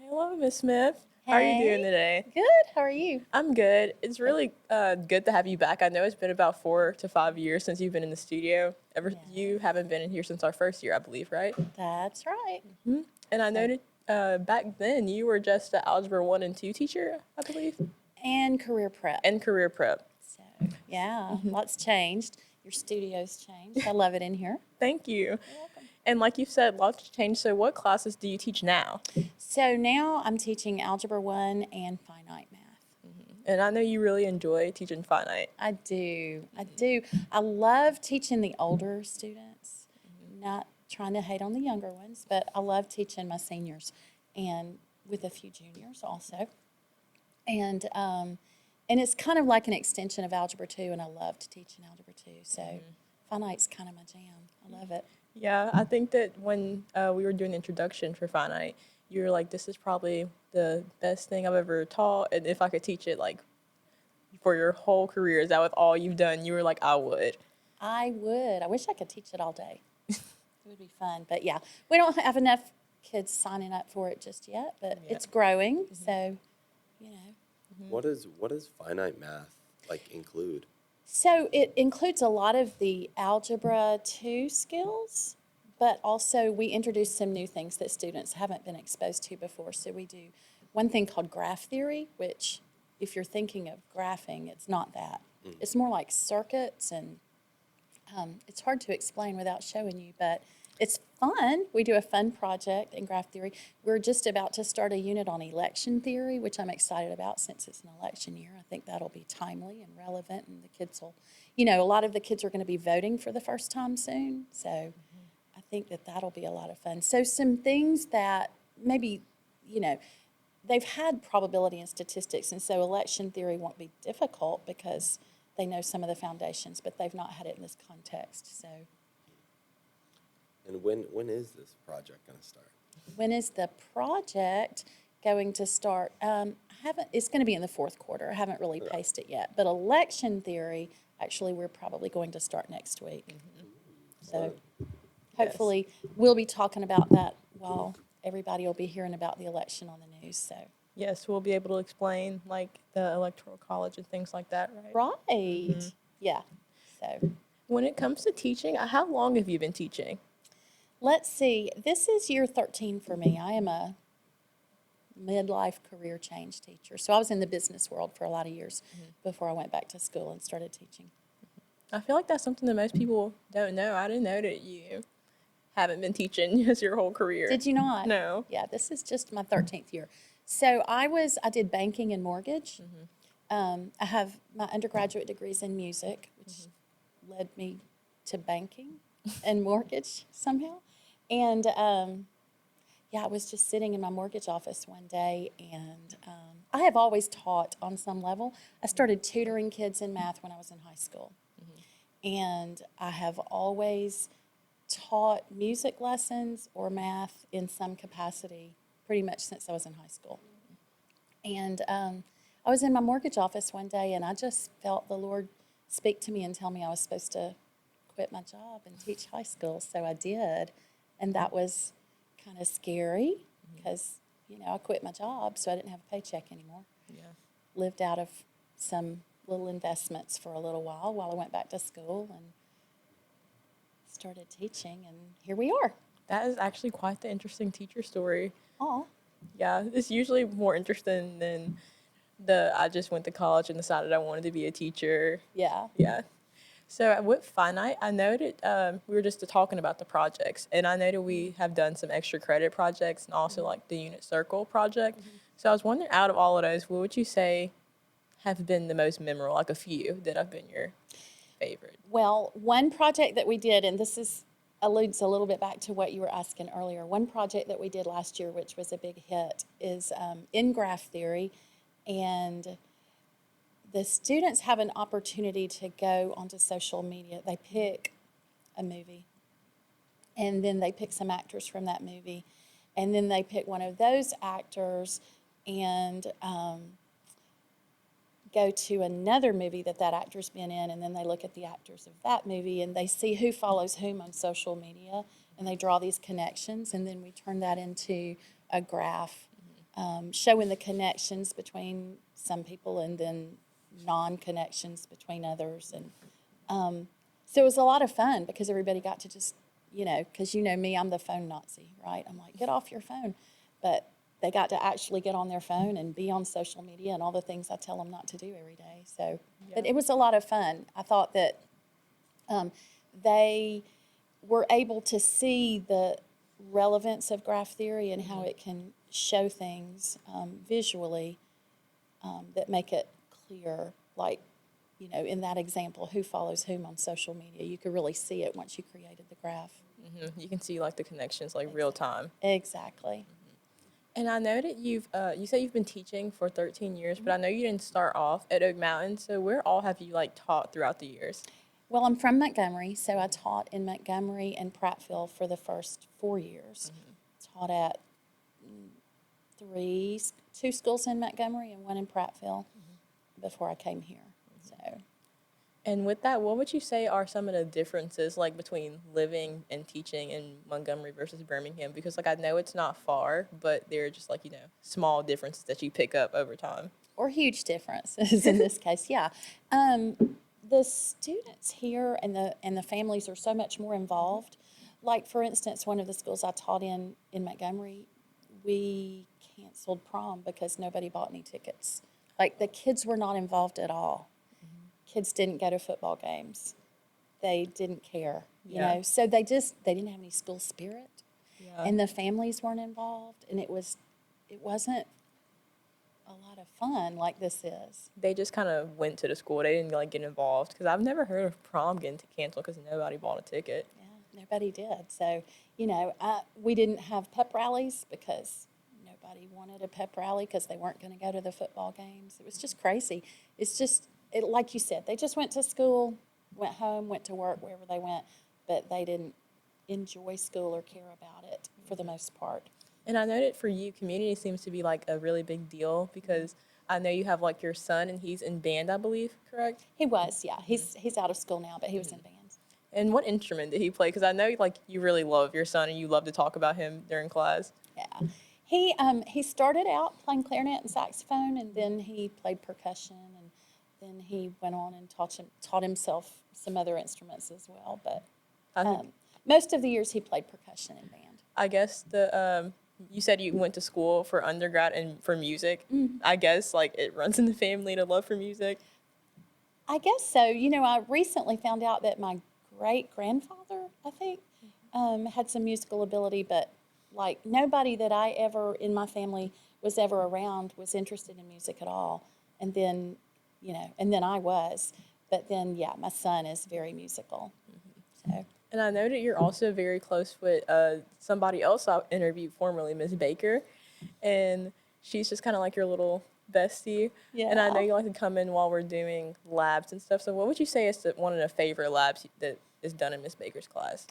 Hello, Miss Smith. How are you doing Hey, today? good. How are you? I'm good. It's really good to have you back. I know it's been about 4 to 5 years since you've been in the studio. Ever you Yes, haven't been in here since our first year, I believe, right? that's right. And I So, noted back then you were just an algebra 1 and 2 teacher, I believe, and career prep. and career prep. So, yeah, lots changed. Your studio's changed. I love it in here. Thank you. You're welcome. And like you said, lots changed. So, what classes do you teach now? So now I'm teaching Algebra 1 and Finite Math. And I know you really enjoy teaching finite. I do. I do. I love teaching the older students, not trying to hate on the younger ones, but I love teaching my seniors and with a few juniors also. And and it's kind of like an extension of Algebra 2, and I loved teaching Algebra 2. So finite's kind of my jam. I love it. Yeah, I think that when we were doing the introduction for finite, you were like, "This is probably the best thing I've ever taught, and if I could teach it like for your whole career, is that with all you've done?" You were like, "I would." I would. I wish I could teach it all day. It would be fun. But yeah, we don't have enough kids signing up for it just yet, but Yeah. it's growing. So, you know. What does finite math like include? So it includes a lot of the Algebra 2 skills, but also we introduce some new things that students haven't been exposed to before. So we do one thing called graph theory, which if you're thinking of graphing, it's not that. It's more like circuits, and it's hard to explain without showing you, but it's fun. We do a fun project in graph theory. We're just about to start a unit on election theory, which I'm excited about since it's an election year. I think that'll be timely and relevant, and the kids will, a lot of the kids are going to be voting for the first time soon. So I think that that'll be a lot of fun. So some things that maybe, you know, they've had probability and statistics, and so election theory won't be difficult because they know some of the foundations, but they've not had it in this context. So And when is this project going to start? when is the project going to start? I haven't. It's going to be in the fourth quarter. I haven't really paced it yet. But election theory, actually, we're probably going to start next week. So hopefully, we'll be talking about that while everybody will be hearing about the election on the news. So Yes, we'll be able to explain like the electoral college and things like that, right? right, yeah. So When it comes to teaching, how long have you been teaching? let's see. This is year 13 for me. I am a midlife career change teacher. So I was in the business world for a lot of years before I went back to school and started teaching. I feel like that's something that most people don't know. I didn't know that you haven't been teaching just your whole career. Did you not? No. Yeah, this is just my 13th year. So I did banking and mortgage. I have my undergraduate degrees in music, which led me to banking and mortgage somehow. And yeah, I was just sitting in my mortgage office one day, and I have always taught on some level. I started tutoring kids in math when I was in high school. And I have always taught music lessons or math in some capacity pretty much since I was in high school. And I was in my mortgage office one day, and I just felt the Lord speak to me and tell me I was supposed to quit my job and teach high school. So I did. And that was kind of scary because, I quit my job, so I didn't have a paycheck anymore. Yeah. Lived out of some little investments for a little while I went back to school and started teaching, and here we are. That is actually quite the interesting teacher story. Oh, Yeah, it's usually more interesting than the I just went to college and decided I wanted to be a teacher. yeah. Yeah. So with Finite, I know that we were just talking about the projects, and I know that we have done some extra credit projects and also like the unit circle project. So I was wondering, out of all of those, what would you say have been the most memorable, like a few that have been your favorite? Well, one project that we did, and this is alludes a little bit back to what you were asking earlier. One project that we did last year, which was a big hit, is in graph theory, and the students have an opportunity to go onto social media. They pick a movie, and then they pick some actors from that movie, and then they pick one of those actors and go to another movie that that actor's been in, and then they look at the actors of that movie, and they see who follows whom on social media, and they draw these connections, and then we turn that into a graph showing the connections between some people and then non-connections between others. And so it was a lot of fun because everybody got to just, because you know me, I'm the phone Nazi, right? I'm like, get off your phone. But they got to actually get on their phone and be on social media and all the things I tell them not to do every day. So, but it was a lot of fun. I thought that they were able to see the relevance of graph theory and how it can show things visually that make it clear, like, in that example, who follows whom on social media. You could really see it once you created the graph. You can see like the connections like real time. Exactly. And I know that you say you've been teaching for 13 years, but I know you didn't start off at Oak Mountain. So where all have you like taught throughout the years? Well, I'm from Montgomery, so I taught in Montgomery and Prattville for the first 4 years. Taught at two schools in Montgomery and one in Prattville before I came here. So, And with that, what would you say are some of the differences like between living and teaching in Montgomery versus Birmingham? Because like I know it's not far, but there are just like, small differences that you pick up over time. or huge differences in this case, yeah. The students here and the families are so much more involved. Like, for instance, one of the schools I taught in Montgomery, we canceled prom because nobody bought any tickets. Like, the kids were not involved at all. Kids didn't go to football games. They didn't care, you Yeah. know. So they didn't have any school spirit, Yeah. and the families weren't involved, and it wasn't a lot of fun like this is. They just kind of went to the school. They didn't like get involved because I've never heard of prom getting canceled because nobody bought a ticket. Yeah, nobody did. So, we didn't have pep rallies because nobody wanted a pep rally because they weren't going to go to the football games. It was just crazy. It's just, like you said, they just went to school, went home, went to work, wherever they went, but they didn't enjoy school or care about it for the most part. And I know that for you, community seems to be like a really big deal because I know you have like your son and he's in band, I believe, correct? He was, yeah. He's out of school now, but he was in bands. And what instrument did he play? Because I know like you really love your son and you love to talk about him during class. Yeah. He started out playing clarinet and saxophone, and then he played percussion, and then he went on and taught himself some other instruments as well. But I think most of the years he played percussion in band. I guess you said you went to school for undergrad and for music. I guess like it runs in the family to love for music. I guess so. I recently found out that my great-grandfather, I think, had some musical ability, but like nobody that I ever in my family was ever around was interested in music at all. And then, I was. But then, yeah, my son is very musical. So. And I know that you're also very close with somebody else I interviewed formerly, Miss Baker, and she's just kind of like your little bestie. And I know Yeah. you like to come in while we're doing labs and stuff. So what would you say is one of the favorite labs that is done in Miss Baker's class?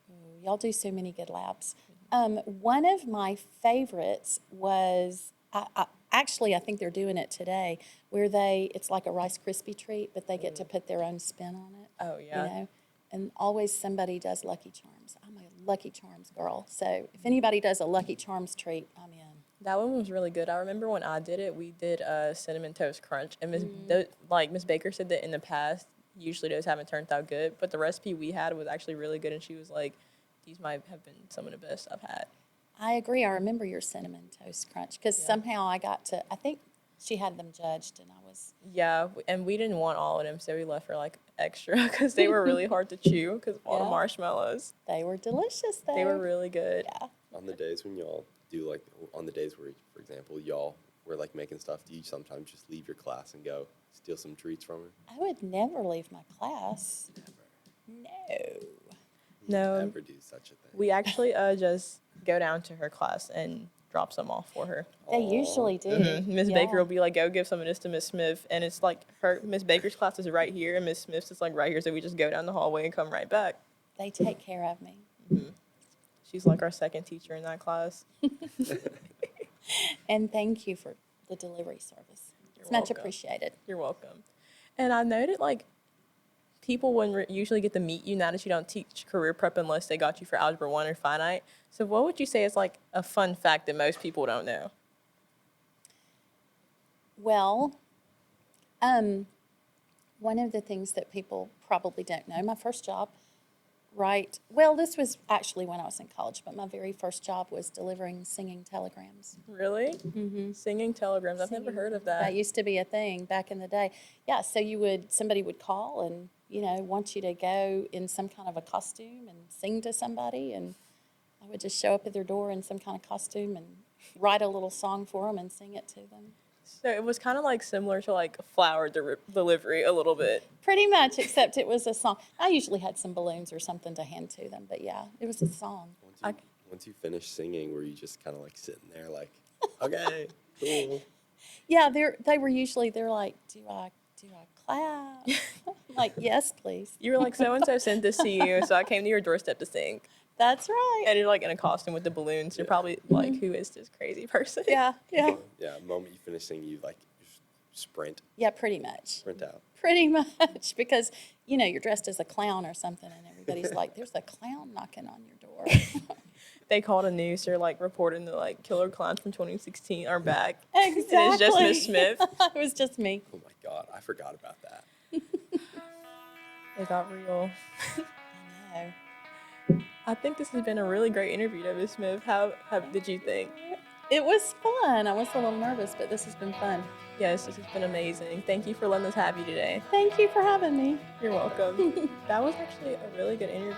Ooh, y'all do so many good labs. One of my favorites was, I think they're doing it today, where it's like a Rice Krispie treat, but they get to put their own spin on it. Oh, yeah. And always somebody does Lucky Charms. I'm a Lucky Charms girl. So if anybody does a Lucky Charms treat, I'm in. That one was really good. I remember when I did it, we did a cinnamon toast crunch, and Miss Baker said that in the past, usually those haven't turned out good, but the recipe we had was actually really good, and she was like, "These might have been some of the best I've had." I agree. I remember your cinnamon toast crunch because somehow I think she had them judged, and I was. Yeah, and we didn't want all of them, so we left for like extra because they were really hard to chew because of all the Yeah. marshmallows. They were delicious, though. They were really good. Yeah. On the days when y'all do like, on the days where, for example, y'all were like making stuff, do you sometimes just leave your class and go steal some treats from her? I would never leave my class. No. No, Never do such a thing. we actually just go down to her class and drop some off for her. They Aw. usually do. Miss Yeah. Baker will be like, "Go give some of this to Miss Smith," and it's like Miss Baker's class is right here, and Miss Smith's is like right here, so we just go down the hallway and come right back. They take care of me. She's like our second teacher in that class. And thank you for the delivery service. It's much welcome. appreciated. You're welcome. And I know that like people wouldn't usually get to meet you now that you don't teach career prep unless they got you for Algebra 1 or Finite. So what would you say is like a fun fact that most people don't know? Well, one of the things that people probably don't know, my first job, right? Well, this was actually when I was in college, but my very first job was delivering singing telegrams. Really? Mm-hmm. Singing telegrams. I've never Singing. heard of that. That used to be a thing back in the day. Yeah, so somebody would call and, want you to go in some kind of a costume and sing to somebody, and I would just show up at their door in some kind of costume and write a little song for them and sing it to them. So it was kind of like similar to like flower delivery a little bit. Pretty much, except it was a song. I usually had some balloons or something to hand to them, but yeah, it was a song. Once you finish singing, were you just kind of like sitting there like, okay, cool? Yeah, they're like, do I clap? I'm like, yes, please. You were like, so and so sent this to you, so I came to your doorstep to sing. That's right. And you're like in a costume with the balloons. You're Yeah. probably like, who is this crazy person? Yeah, yeah, Yeah, the moment you finish singing, you like sprint yeah. Pretty much. out. Pretty much, because you're dressed as a clown or something, and everybody's like, "There's a clown knocking on your door." They called a news or like reporting the like killer clowns from 2016 are back. Exactly. And it's just Miss Smith. It was just me. Oh my God, I forgot about that. It got real. I know. I think this has been a really great interview, though, Miss Smith. How did you think? It was fun. I was a little nervous, but this has been fun. Yes, this has been amazing. Thank you for letting us have you today. Thank you for having me. You're welcome. That was actually a really good interview.